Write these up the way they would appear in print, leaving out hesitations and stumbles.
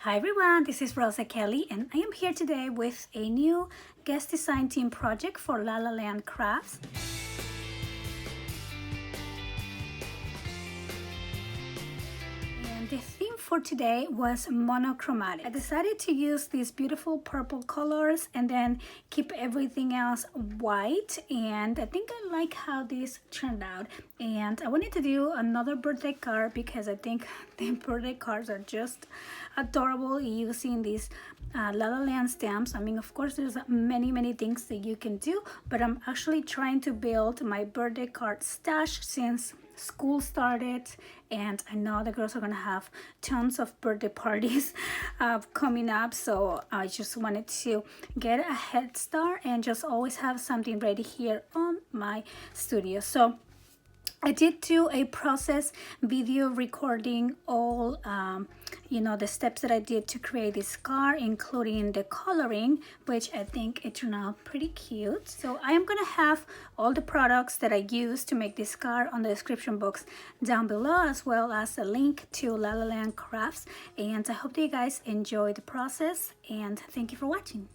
Hi everyone, this is Rosa Kelly and I am here today with a new guest design team project for La La Land Crafts. And the theme for today was monochromatic. I decided to use these beautiful purple colors and then keep everything else white, and I think I like how this turned out. And I wanted to do another birthday card because I think the birthday cards are just adorable using these La La Land stamps. I mean, of course there's many things that you can do, but I'm actually trying to build my birthday card stash since school started, and I know the girls are gonna have tons of birthday parties coming up, so I just wanted to get a head start and just always have something ready here on my studio. So I did do a process video recording all the steps that I did to create this card, including the coloring, which I think it turned out pretty cute. So I am gonna have all the products that I used to make this card on the description box down below, as well as a link to La La Land Crafts. And I hope that you guys enjoy the process, and thank you for watching.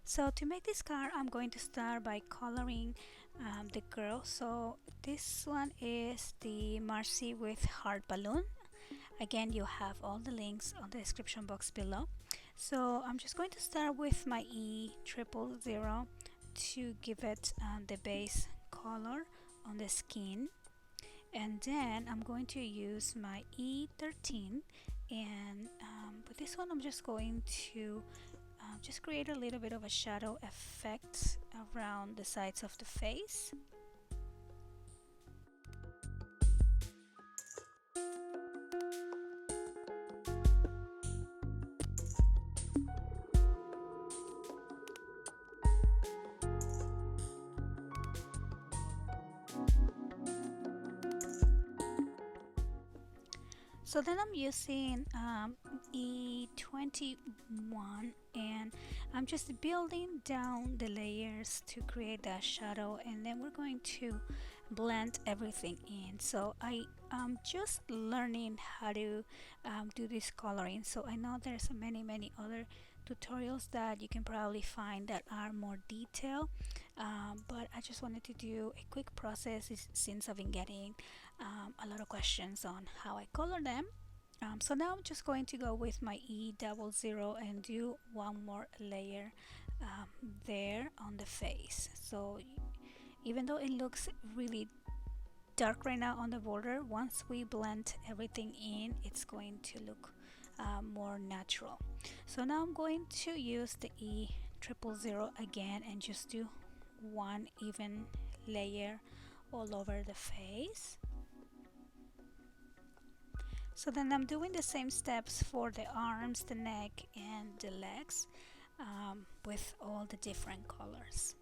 So to make this card, I'm going to start by coloring the girl. So this one is the Marcy with heart balloon. Again, you have all the links on the description box below. So I'm just going to start with my E000 to give it the base color on the skin, and then I'm going to use my E13, and with this one I'm just going to just create a little bit of a shadow effect around the sides of the face. So then I'm using E21, and I'm just building down the layers to create that shadow, and then we're going to blend everything in. So I am just learning how to do this coloring. So I know there's many other tutorials that you can probably find that are more detailed, but I just wanted to do a quick process since I've been getting a lot of questions on how I color them. So now I'm just going to go with my E00 and do one more layer there on the face. So even though it looks really dark right now on the border, once we blend everything in, it's going to look more natural. So now I'm going to use the E000 again and just do one even layer all over the face. So then I'm doing the same steps for the arms, the neck, and the legs with all the different colors.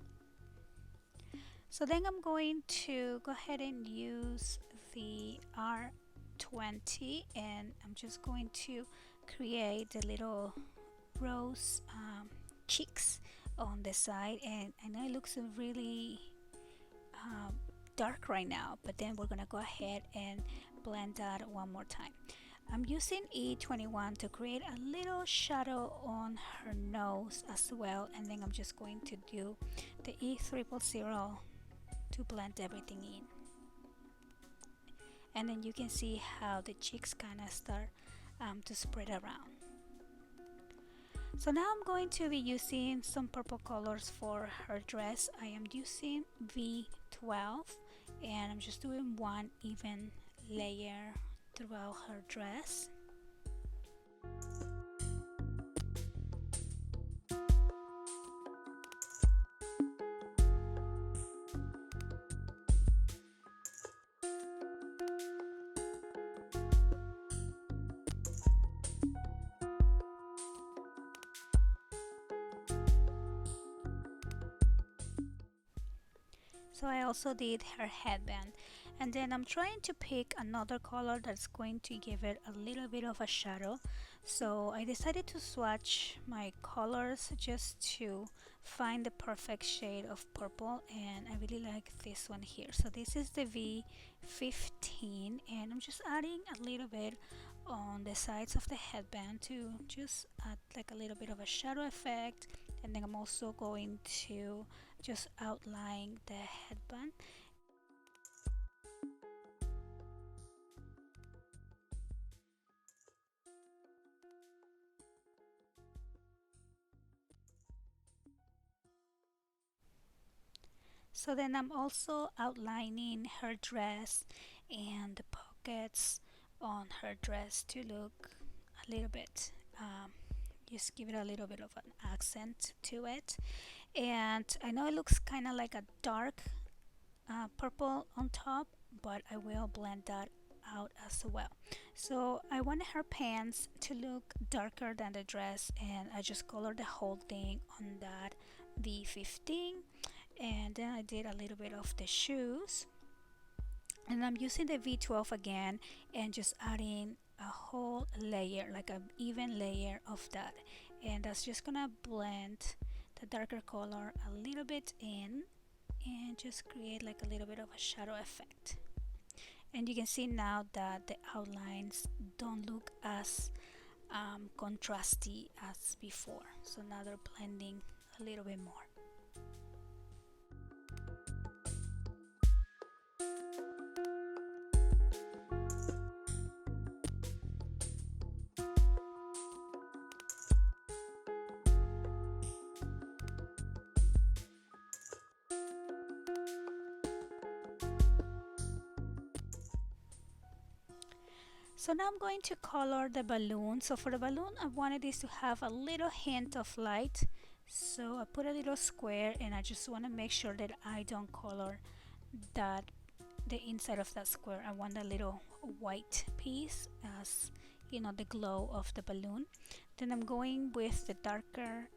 So then I'm going to go ahead and use the R20, and I'm just going to create the little rose cheeks on the side. And I know it looks really dark right now, but then we're gonna go ahead and blend that one more time. I'm using E21 to create a little shadow on her nose as well, and then I'm just going to do the E000 to blend everything in. And then you can see how the cheeks kind of start to spread around. So now I'm going to be using some purple colors for her dress. I am using V12, and I'm just doing one even layer throughout her dress. So I also did her headband, and then I'm trying to pick another color that's going to give it a little bit of a shadow. So I decided to swatch my colors just to find the perfect shade of purple, and I really like this one here. So this is the V15, and I'm just adding a little bit on the sides of the headband to just add like a little bit of a shadow effect. And then I'm also going to just outline the headband. So then I'm also outlining her dress and the pockets on her dress to look a little bit, just give it a little bit of an accent to it. And I know it looks kind of like a dark purple on top, but I will blend that out as well. So I wanted her pants to look darker than the dress, and I just colored the whole thing on that V15. And then I did a little bit of the shoes, and I'm using the V12 again and just adding a whole layer, like an even layer of that, and that's just gonna blend the darker color a little bit in and just create like a little bit of a shadow effect. And you can see now that the outlines don't look as contrasty as before, so now they're blending a little bit more. So now I'm going to color the balloon. So for the balloon, I wanted this to have a little hint of light. So I put a little square, and I just want to make sure that I don't color that the inside of that square. I want a little white piece as you know, the glow of the balloon. Then I'm going with the darker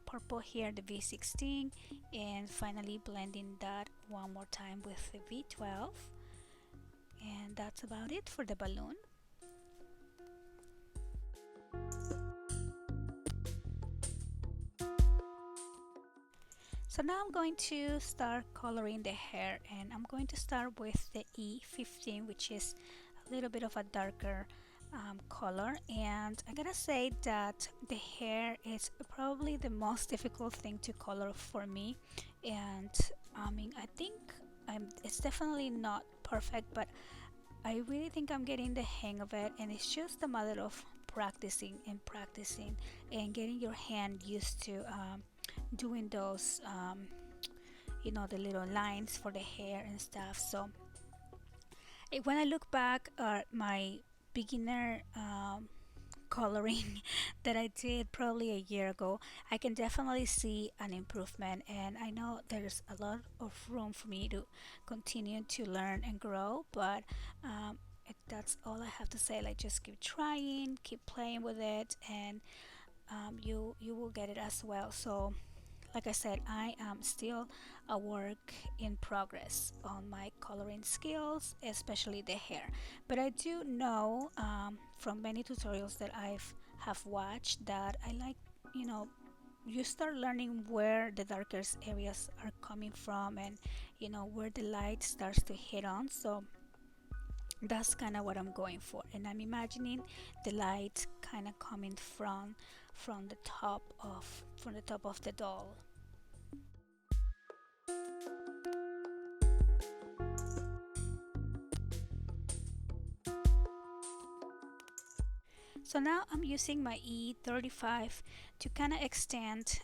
purple here, the V16, and finally blending that one more time with the V12. And that's about it for the balloon. So now I'm going to start coloring the hair, and I'm going to start with the E15, which is a little bit of a darker color. And I gotta say that the hair is probably the most difficult thing to color for me. And I mean, I think it's definitely not perfect, but I really think I'm getting the hang of it, and it's just a matter of practicing and practicing and getting your hand used to doing those you know, the little lines for the hair and stuff. So when I look back at my beginner coloring that I did probably a year ago, I can definitely see an improvement, and I know there's a lot of room for me to continue to learn and grow. But that's all I have to say. Like, just keep trying, keep playing with it, and you will get it as well. So like I said, I am still a work in progress on my coloring skills, especially the hair. But I do know from many tutorials that have watched that I like, you know, you start learning where the darkest areas are coming from, and you know, where the light starts to hit on. So that's kind of what I'm going for, and I'm imagining the light kind of coming from the top of the doll. So now I'm using my E35 to kind of extend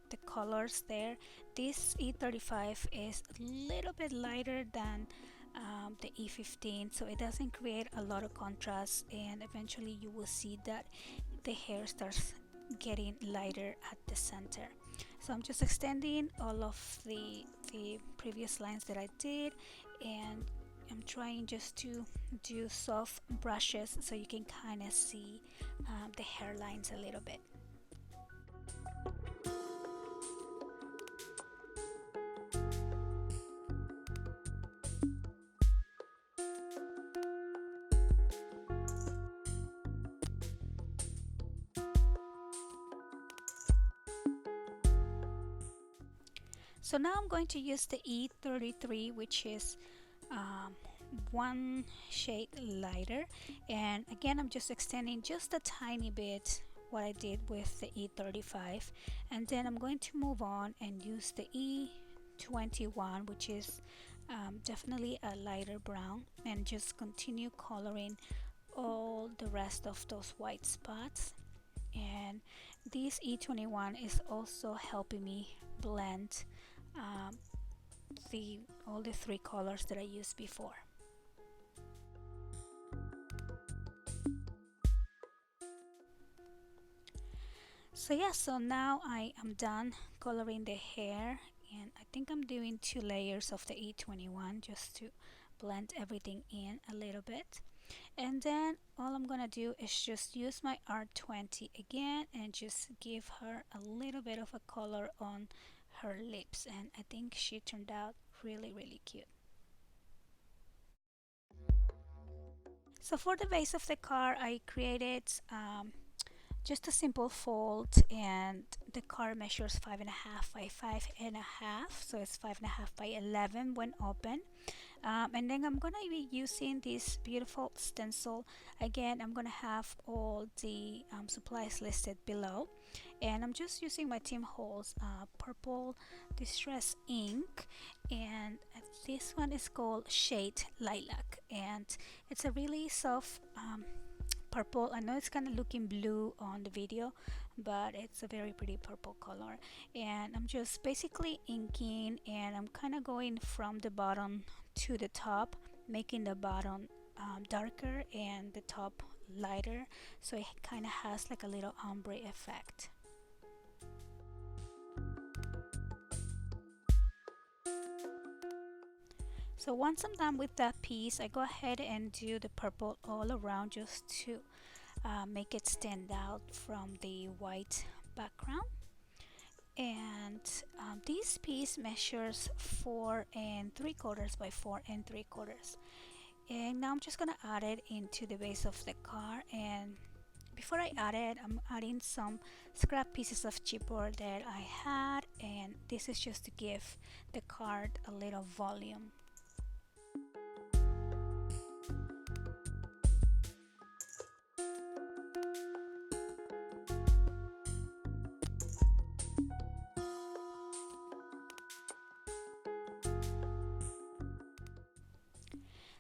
the colors there. This E35 is a little bit lighter than the E15, so it doesn't create a lot of contrast, and eventually you will see that the hair starts getting lighter at the center. So I'm just extending all of the previous lines that I did, and I'm trying just to do soft brushes so you can kind of see the hairlines a little bit. So now I'm going to use the E33, which is one shade lighter, and again I'm just extending just a tiny bit what I did with the E35, and then I'm going to move on and use the E21, which is definitely a lighter brown, and just continue coloring all the rest of those white spots. And this E21 is also helping me blend um, all the three colors that I used before. So yeah, so now I am done coloring the hair, and I think I'm doing 2 layers of the E21 just to blend everything in a little bit. And then all I'm gonna do is just use my R20 again and just give her a little bit of a color on her lips, and I think she turned out really cute. So for the base of the car, I created just a simple fold, and the car measures 5.5 by 5.5, so it's 5.5 by 11 when open. And then I'm gonna be using this beautiful stencil. Again, I'm gonna have all the supplies listed below, and I'm just using my Tim Holtz purple distress ink, and this one is called Shade Lilac, and it's a really soft purple. I know it's kind of looking blue on the video, but it's a very pretty purple color. And I'm just basically inking, and I'm kind of going from the bottom to the top, making the bottom darker and the top lighter, so it kind of has like a little ombre effect. So once I'm done with that piece, I go ahead and do the purple all around just to make it stand out from the white background. And this piece measures 4 3/4 by 4 3/4, and now I'm just gonna add it into the base of the car. And before I add it, I'm adding some scrap pieces of chipboard that I had, and this is just to give the card a little volume.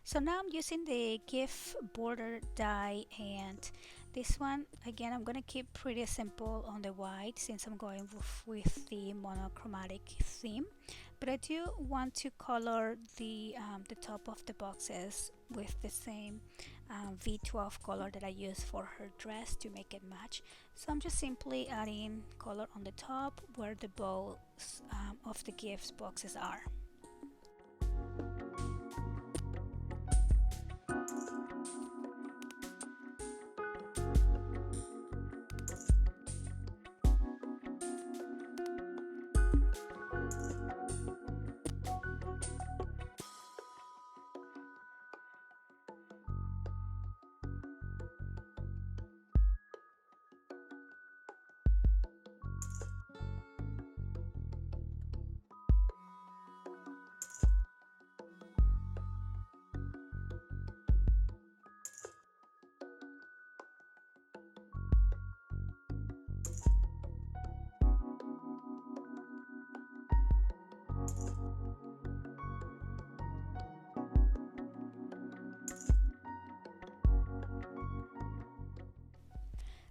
So now I'm using the gift border die, and this one again I'm gonna keep pretty simple on the white since I'm going with the monochromatic theme, but I do want to color the top of the boxes with the same V12 color that I used for her dress to make it match. So I'm just simply adding color on the top where the bows of the gift boxes are.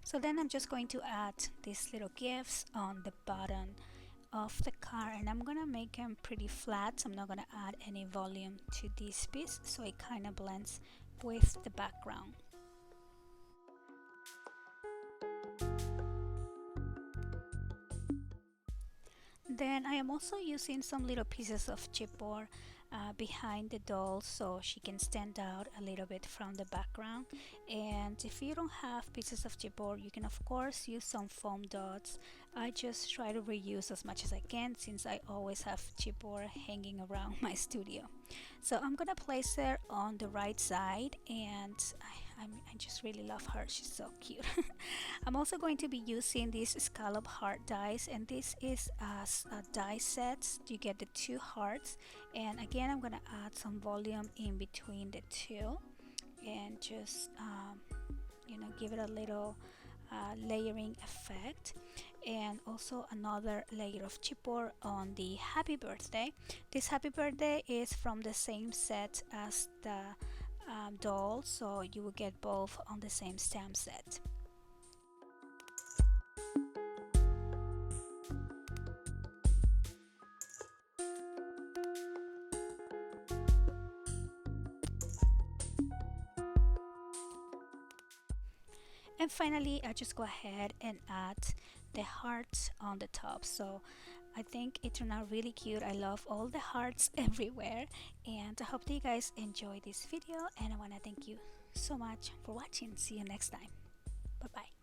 So then I'm just going to add these little gifts on the bottom of the car, and I'm gonna make them pretty flat, so I'm not gonna add any volume to this piece, so it kind of blends with the background. Then I am also using some little pieces of chipboard behind the doll so she can stand out a little bit from the background. And if you don't have pieces of chipboard, you can of course use some foam dots. I just try to reuse as much as I can since I always have chipboard hanging around my studio. So I'm gonna place it on the right side, and I just really love her. She's so cute. I'm also going to be using these scallop heart dies, and this is a die set. You get the 2 hearts, and again I'm gonna add some volume in between the 2 and just give it a little layering effect, and also another layer of chipboard on the happy birthday. This happy birthday is from the same set as the doll, so you will get both on the same stamp set. And finally, I just go ahead and add the hearts on the top. So I think it turned out really cute. I love all the hearts everywhere, and I hope that you guys enjoyed this video, and I want to thank you so much for watching. See you next time. Bye bye.